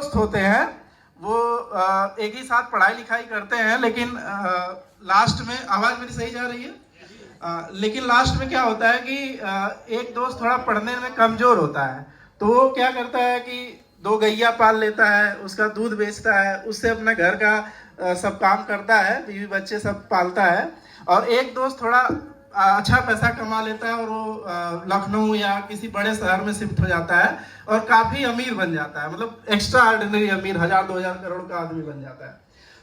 दोस्त होते हैं वो एक ही साथ पढ़ाई लिखाई करते हैं, लेकिन लास्ट में आवाज मेरी सही जा रही है। लेकिन लास्ट में क्या होता है कि एक दोस्त थोड़ा पढ़ने में कमजोर होता है, तो वो क्या करता है कि 2 गैया पाल लेता है, उसका दूध बेचता है, उससे अपना घर का सब काम करता है, बीवी बच्चे सब पालता है। और एक दोस्त थोड़ा अच्छा पैसा कमा लेता है और वो लखनऊ या किसी बड़े शहर में शिफ्ट हो जाता है और काफी अमीर बन जाता है, मतलब एक्स्ट्रा ऑर्डिनरी अमीर, 1000-2000 करोड़ का आदमी बन जाता है।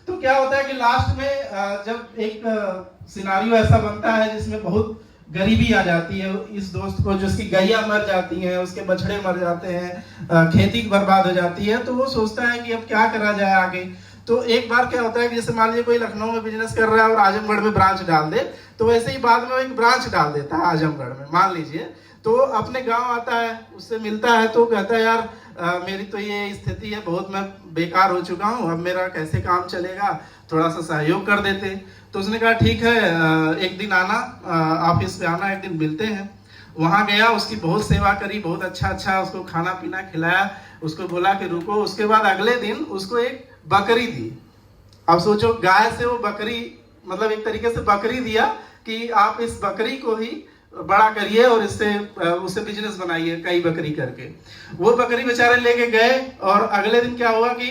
तो क्या होता है कि लास्ट में जब एक सिनारियो ऐसा बनता है जिसमें बहुत गरीबी आ जाती है इस दोस्त को, जिसकी गैया मर जाती हैं, उसके बछड़े मर जाते हैं, खेती बर्बाद हो जाती है, तो वो सोचता है कि अब क्या करा जाए आगे। तो एक बार क्या होता है कि जैसे मान लीजिए कोई लखनऊ में बिजनेस कर रहा है और आजमगढ़ में ब्रांच डाल दे, तो वैसे ही बाद में एक ब्रांच डाल देता है आजमगढ़ में, मान लीजिए। तो अपने गांव आता है, उससे मिलता है, तो कहता है यार मेरी तो ये स्थिति है, बहुत मैं बेकार हो चुका हूँ, अब मेरा कैसे काम चलेगा, थोड़ा सा सहयोग कर देते। तो उसने कहा ठीक है, एक दिन आना, ऑफिस पे आना, एक दिन मिलते हैं। वहां गया, उसकी बहुत सेवा करी, बहुत अच्छा उसको खाना पीना खिलाया, उसको बोला कि रुको। उसके बाद अगले दिन उसको एक बकरी दी। अब सोचो, गाय से वो बकरी, मतलब एक तरीके से बकरी दिया कि आप इस बकरी को ही बड़ा करिए और इससे उससे बिजनेस बनाइए, कई बकरी करके। वो बकरी बेचारे लेके गए और अगले दिन क्या हुआ कि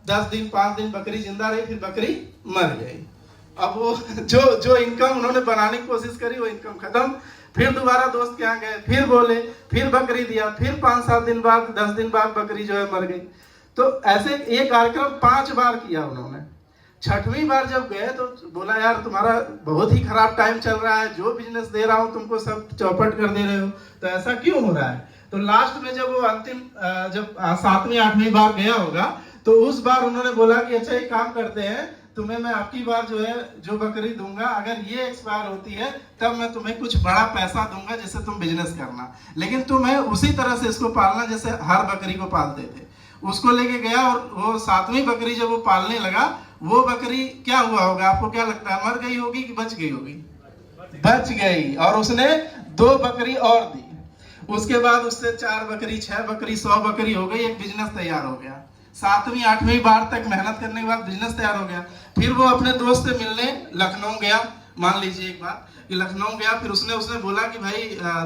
10 दिन 5 दिन बकरी जिंदा रही, फिर बकरी मर गई। अब वो जो इनकम उन्होंने बनाने की कोशिश करी, वो इनकम खत्म। फिर दोबारा दोस्त के यहाँ गए, फिर बोले, फिर बकरी दिया, फिर 5-7 दिन बाद, 10 दिन बाद बकरी जो है मर गई। तो ऐसे ये कार्यक्रम 5 बार किया उन्होंने। 6वीं बार जब गए तो बोला यार तुम्हारा बहुत ही खराब टाइम चल रहा है, जो बिजनेस दे रहा हूँ तुमको सब चौपट कर दे रहे हो, तो ऐसा क्यों हो रहा है। तो लास्ट में जब वो अंतिम जब 7वीं-8वीं बार गया होगा, तो उस बार उन्होंने बोला कि अच्छा एक काम करते हैं, तुम्हें मैं आपकी बार जो है जो बकरी दूंगा, अगर ये एक्सपायर होती है तब मैं तुम्हें कुछ बड़ा पैसा दूंगा जिससे तुम बिजनेस करना, लेकिन तुम्हें उसी तरह से इसको पालना जैसे हर बकरी को पालते थे। उसको लेके गया और वो 7वीं बकरी जब वो पालने लगा, वो बकरी क्या हुआ होगा, आपको क्या लगता है, मर गई होगी कि बच गई होगी? बच गई। और उसने 2 बकरी और दी। उसके बाद उससे 4 बकरी, 6 बकरी, 100 बकरी हो गई, एक बिजनेस तैयार हो गया। 7वीं-8वीं बार तक मेहनत करने के बाद बिजनेस तैयार हो गया। फिर वो अपने दोस्त से मिलने लखनऊ गया, मान लीजिए एक बार कि लखनऊ गया, फिर उसने बोला कि भाई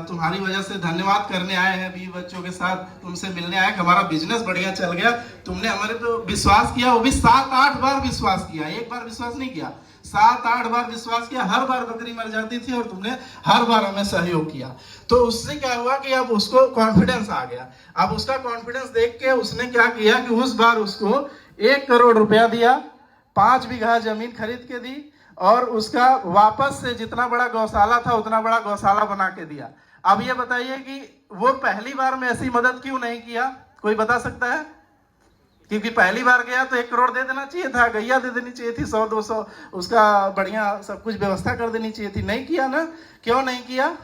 तुम्हारी वजह से धन्यवाद करने आए हैं, बीवी बच्चों के साथ तुमसे मिलने आए, हमारा बिजनेस बढ़िया चल गया, तुमने हमारे पे विश्वास किया। वो भी 7-8 बार विश्वास किया, एक बार विश्वास नहीं किया, 7-8 बार विश्वास किया। हर बार बकरी मर जाती थी और तुमने हर बार हमें सहयोग किया। तो उससे क्या हुआ कि अब उसको कॉन्फिडेंस आ गया। अब उसका कॉन्फिडेंस देख के उसने क्या किया कि उस बार उसको 1 करोड़ रुपया दिया, 5 बीघा जमीन खरीद के दी, और उसका वापस से जितना बड़ा गौशाला था उतना बड़ा गौशाला बना के दिया। अब ये बताइए कि वो पहली बार में ऐसी मदद क्यों नहीं किया, कोई बता सकता है? क्योंकि पहली बार गया तो 1 करोड़ दे देना चाहिए था, गैया दे देनी चाहिए थी, 100-200 उसका बढ़िया सब कुछ व्यवस्था कर देनी चाहिए थी। नहीं किया ना। क्यों नहीं किया?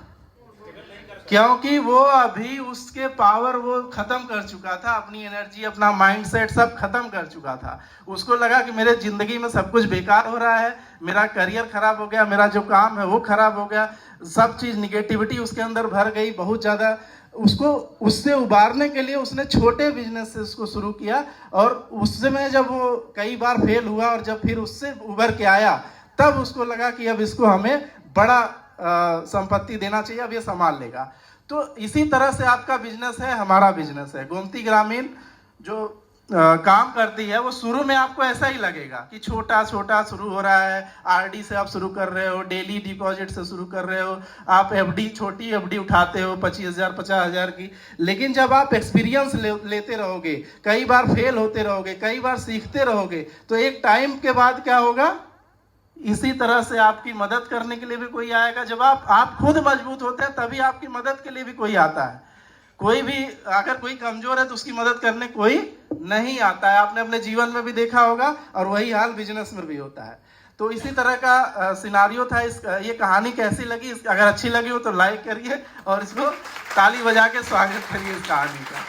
क्योंकि वो अभी उसके पावर वो खत्म कर चुका था, अपनी एनर्जी, अपना माइंडसेट सब खत्म कर चुका था। उसको लगा कि मेरे जिंदगी में सब कुछ बेकार हो रहा है, मेरा करियर खराब हो गया, मेरा जो काम है वो खराब हो गया, सब चीज निगेटिविटी उसके अंदर भर गई बहुत ज्यादा। उसको उससे उबारने के लिए उसने छोटे बिजनेस से उसको शुरू किया, और उसमें जब वो कई बार फेल हुआ और जब फिर उससे उभर के आया, तब उसको लगा कि अब इसको हमें बड़ा संपत्ति देना चाहिए, अब ये संभाल लेगा। तो इसी तरह से आपका बिजनेस है, हमारा बिजनेस है। गोमती ग्रामीण जो काम करती है, वो शुरू में आपको ऐसा ही लगेगा कि छोटा छोटा शुरू हो रहा है, आरडी से आप शुरू कर रहे हो, डेली डिपॉजिट से शुरू कर रहे हो, आप एफडी, छोटी एफडी उठाते हो 25,000 50,000 की। लेकिन जब आप एक्सपीरियंस लेते रहोगे, कई बार फेल होते रहोगे, कई बार सीखते रहोगे, तो एक टाइम के बाद क्या होगा, इसी तरह से आपकी मदद करने के लिए भी कोई आएगा। जब आप खुद मजबूत होते हैं तभी आपकी मदद के लिए भी कोई आता है। कोई भी अगर कोई कमजोर है तो उसकी मदद करने कोई नहीं आता है। आपने अपने जीवन में भी देखा होगा, और वही हाल बिजनेस में भी होता है। तो इसी तरह का सिनारियो था। ये कहानी कैसी लगी? अगर अच्छी लगी हो तो लाइक करिए और इसको ताली बजा के स्वागत करिए इस कहानी का।